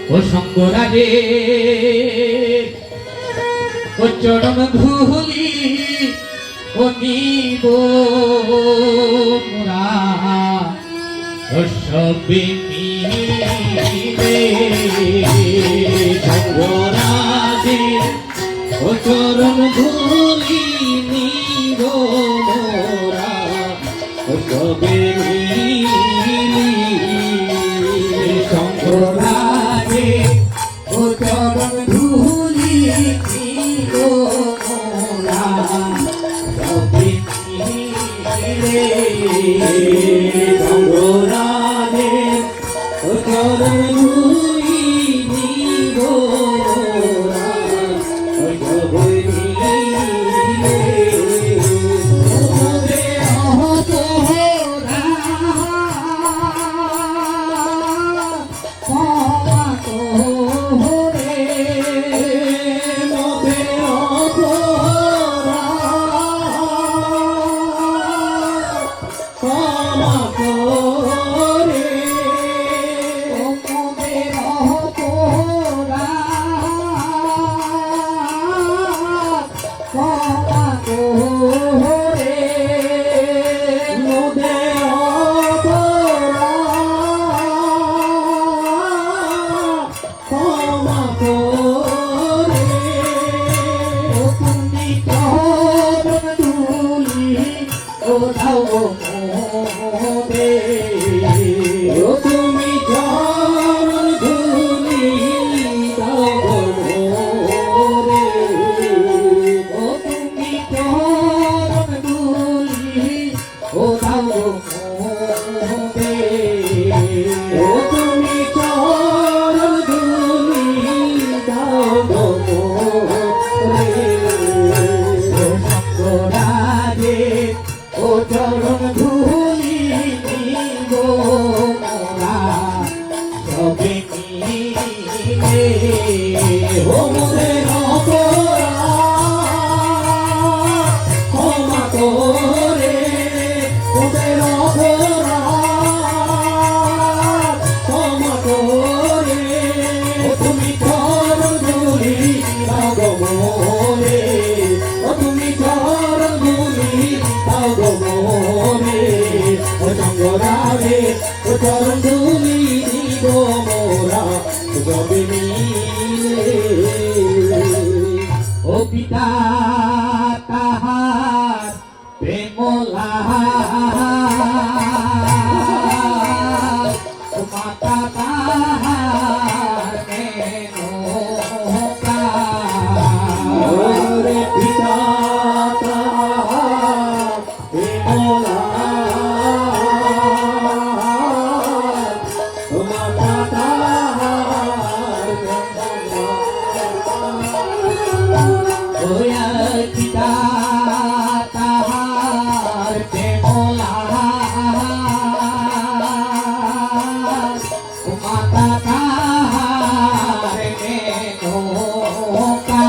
ও শঙ্করারে ও চরণ ধুলি ও নিব মোরা ও সবে মিলে শঙ্করারে ও চরণ ধুলি নিব মোরা ও সবে মিলি শঙ্করারে ও চরণ ধুলি নিব মোরা সবে মিলে শঙ্করারে ও চরণ ধুলি নিব মোরা ও সবে চরণ ধুলি নিব মোরা সবে মিলে ও মোদের অপরাধ ক্ষমা করে মোদের অপরাধ ক্ষমা করে তুমি চরণ ধুলি দাও মোরে ও তুমি চরণ ধুলি দাও মোরে ও শঙ্করারে ও চরণ ধুলি নিব মোরা সবে মিলে ও পিতা তাহার প্রেমলা ও মাতা তাহার মেনকা ওরে পিতা তাহার প্রেমলা ও মাতা তাহার ওয়া পিতা তাহার প্রেমলা ও মাতা তাহার মেনকা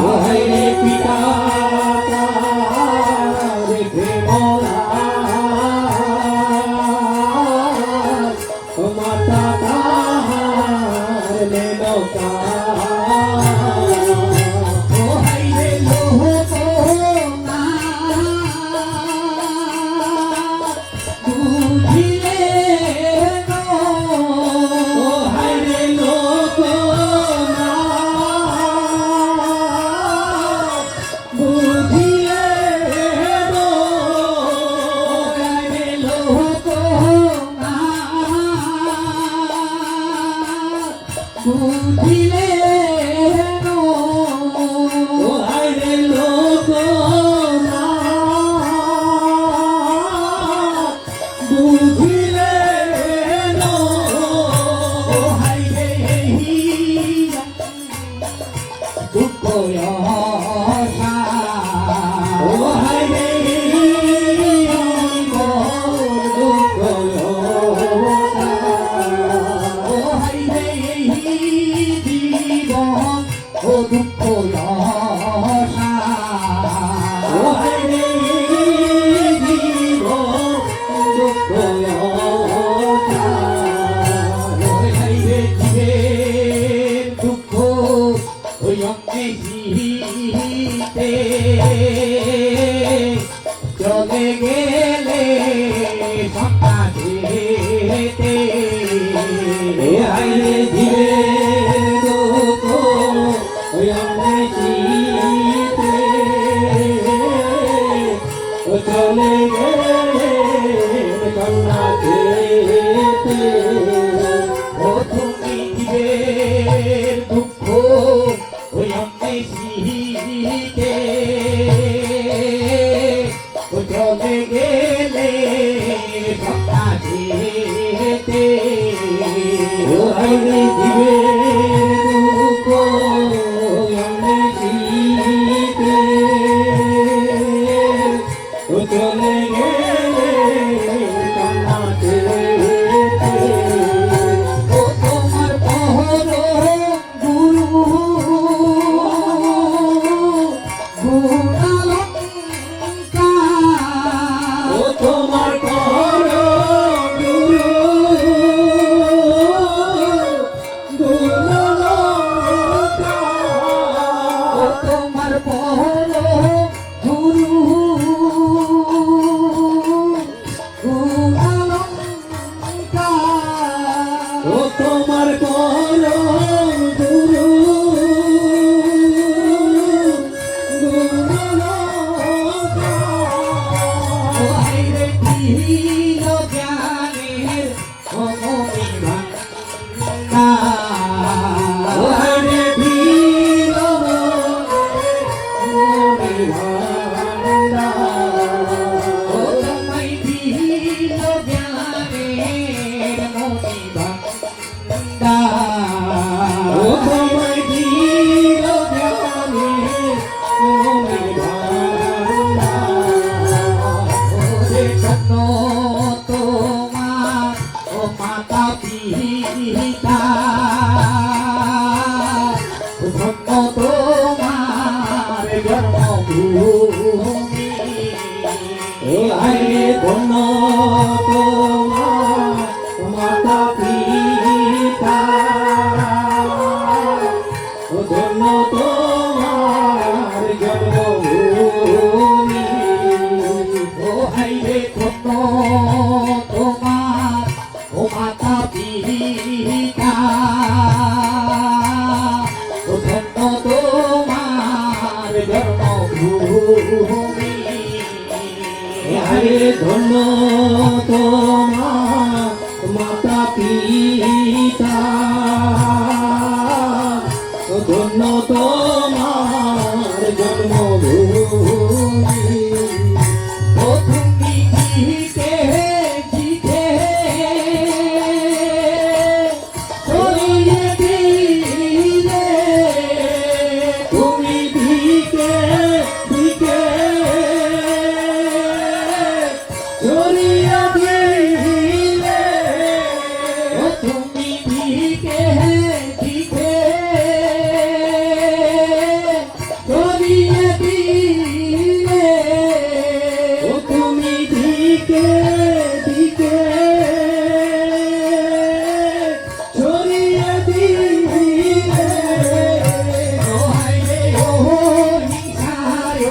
ওরে পিতা তাহার প্রেমলা ও মাতা তাহার মেনকা বুঝিলে নো ও হায়রে লোক না বুঝিলে নো ও হায়রে দুঃখ ও হায়রে দুঃখ চলে গেলে সন্তানেতে আইরে ধীরে দুঃখ ওই অন্বেষিতে ও চলে গেলে সন্তানেতে ও তুমি দিবে দুঃখ ওই অন্বেষিতে ও চলে গেলে সন্তানেতে ও আইরে দিবে দুঃখ অন্বেষিতে ও চলে গেলে সন্তানেতে ও তোমার পহর গুরু গুণালঙ্কার ও তোমার পহর গুরু গুণালঙ্কার ও তোমার পহর গুরু গুণালঙ্কার ও তোমার কলম গুরু গুণালঙ্কার ও আইরে দিল জ্ঞানের অমনি ভান্ডার ও আইরে দিল অমনি ভান্ডার ও তোমায় দিল জ্ঞানের মনি ভান্ডার ও তোমায় দিল জ্ঞানের মনি ভান্ডার ওরে জন্য তোমার ও মাতা পিতা ধন্য তোমার জন্মভূমি ও আইরে ধন্য তোমার মাতা পিতা ও ধন্য তোমার জন্মভূমি ও আইরে ধন্য তোমার ও মাতা পিতা ও ধন্য তোমার জন্মভূমি আরে ধন্য তোমার মাতা পিতা ও ধন্য তোমার জন্মভূমি ও তুমি দিকে দিকে ছড়িয়ে দিলে তুমি দিকে দিকে ছড়িয়ে দিলে ও তুমি দিকে দিকে ছড়িয়ে দিলে ও তুমি দিকে দিকে ছড়িয়ে দিলে ও হাইরে ও হিংসায়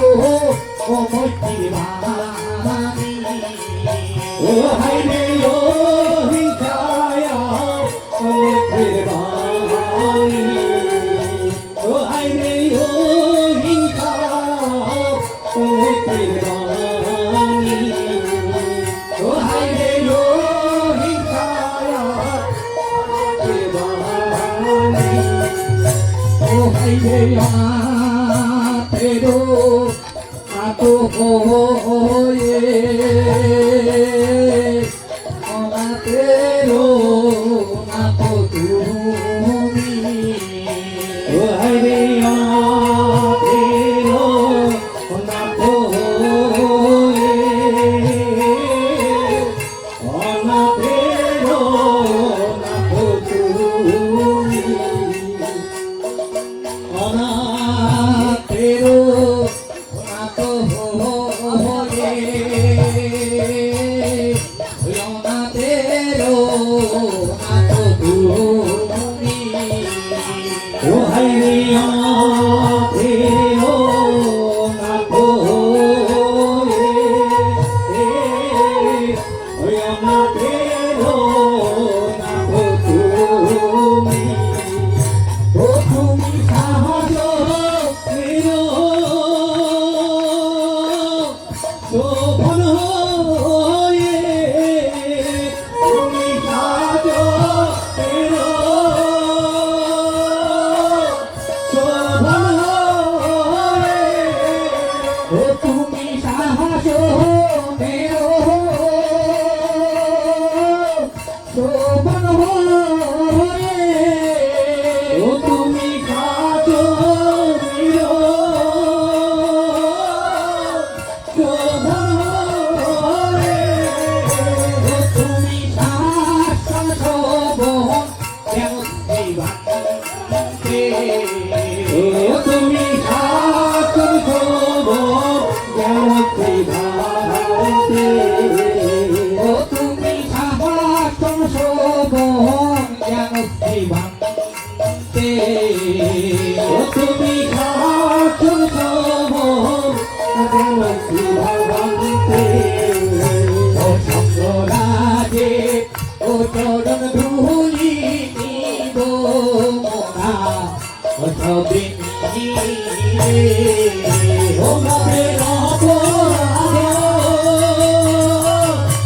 ও মূর্তির বাণী ও হাইরে ও হিংসায় ও মূর্তির বাণী ও হাইরে ও হিংসায় ও মূর্তির বাণী ও হাইরে ও হিংসায় ও মূর্তির বাণী ও হাইরে তেরো আতো হয়ে তেরো নাতো তুমি ও হাইরে তেরো নাতো হয়ে তেরো নাতো তুমি তেরো নাতো হয়ে তেরো নাতো তুমি ও হাইরে তেরো নাতো ও তুমি কাছো তুমি শাসন শোভ জ্ঞানতে ভাবতে ও তুমি শাসন শোভ জ্ঞানতে ভাবতে ও তুমি শাসন শোভ জ্ঞানতে ভাবতে ও শঙ্করাজে ও চরণ ধুলি নিব মোরা ও সবে ও মনে রব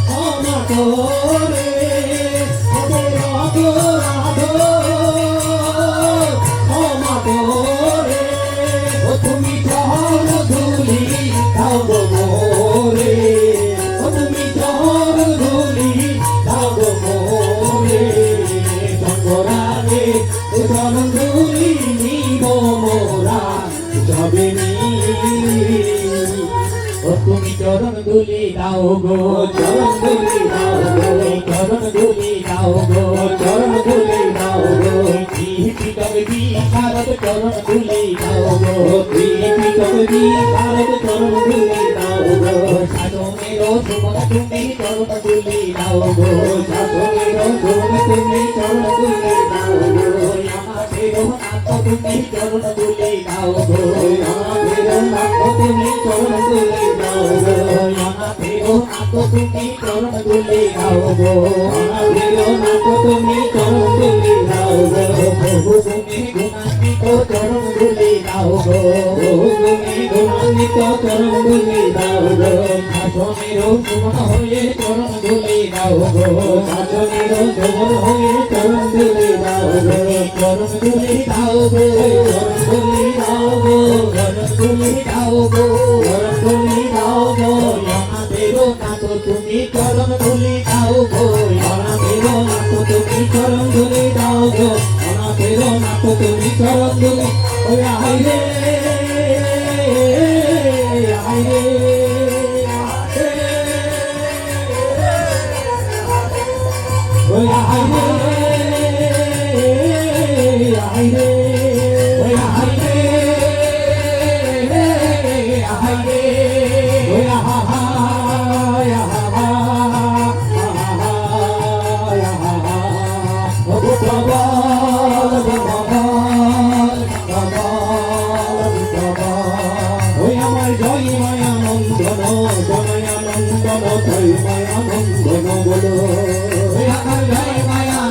ক্ষমা করে মনে রব ক্ষমা করে ও তুমি চরণ ধুলি দাও গো মোরে ও তুমি চরণ ধুলি দাও গো মোরে শঙ্করারে চরণ ধুলি নিব মোরা যাবে নি ও তুমি চরণ ধুলি দাও গো চরণ ধুলি দাও গো চরণ ধুলি দাও গো চরণ ধুলি দাও গো দীপি কবি ভারত চরণ ধুলি দাও গো দীপি কবি ভারত চরণ ধুলি দাও গো সাধনেরো সুমন তুমি চরণ ধুলি দাও গো সাধনেরো সুমন তুমি চরণ ধুলি দাও গো আমাদেরও নাথ তুমি চরণ ধুলি দাও গো আমাদেরও নাথ তুমি চরণ ধুলি দাও গো আমাদেরও নাথ তুমি চরণ ধুলি দাও গো আমাদেরও নাথ তুমি চরণ ধুলি দাও গো প্রভু তুমি গুণান্বিত চরণ ধুলি দাও গো প্রভু তুমি গুণান্বিত চরণ ধুলি দাও গো শাসনেরও সুমন হয়ে চরণ ধুলি দাও গো শাসনেরও সুমন হয়ে চরণ ধুলি দাও গো চরণ ধুলি দাও গো চরণ ধুলি দাও গো চরণ ধুলি দাও গো চরণ ধুলি দাও গো আমাদেরও নাথ তুমি চরণ ধুলি দাও গো আমাদেরও নাথ তুমি চরণ ধুলি দাও গো আমাদেরও নাথ তুমি চরণ ধুলি ওই আই রে আই রে ওই আই রে আই রে ওই আই রে আই রে ওই আহা আহা ও ওই আমার জয় মায়া নন্দন জনয়া নন্দন জয় মায়া নন্দন বলো ওই আমার জয় মায়া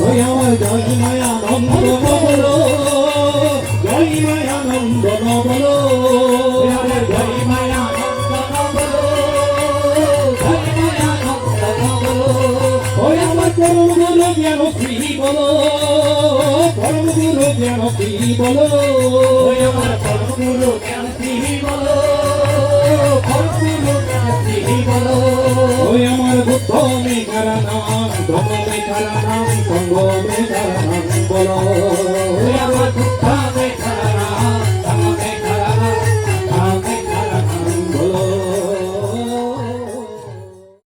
ওই আমার জয় মায়া নন্দন বলো জয় মায়া নন্দন বলো আমার জয় মায়া নন্দন বলো জয় মায়া নন্দন বলো ওই আমার পরম গুরু জ্ঞান শ্রী বলো পরম গুরু জ্ঞান শ্রী বলো ওই আমার পরম গুরু জ্ঞান শ্রী বলো পরম গুরু জ্ঞান শ্রী বলো ওই আমার বুদ্ধ মেঘারা নাম ধর্ম মেঘারা নাম সঙ্গ মেঘারা নাম বলো ওই আমার বুদ্ধ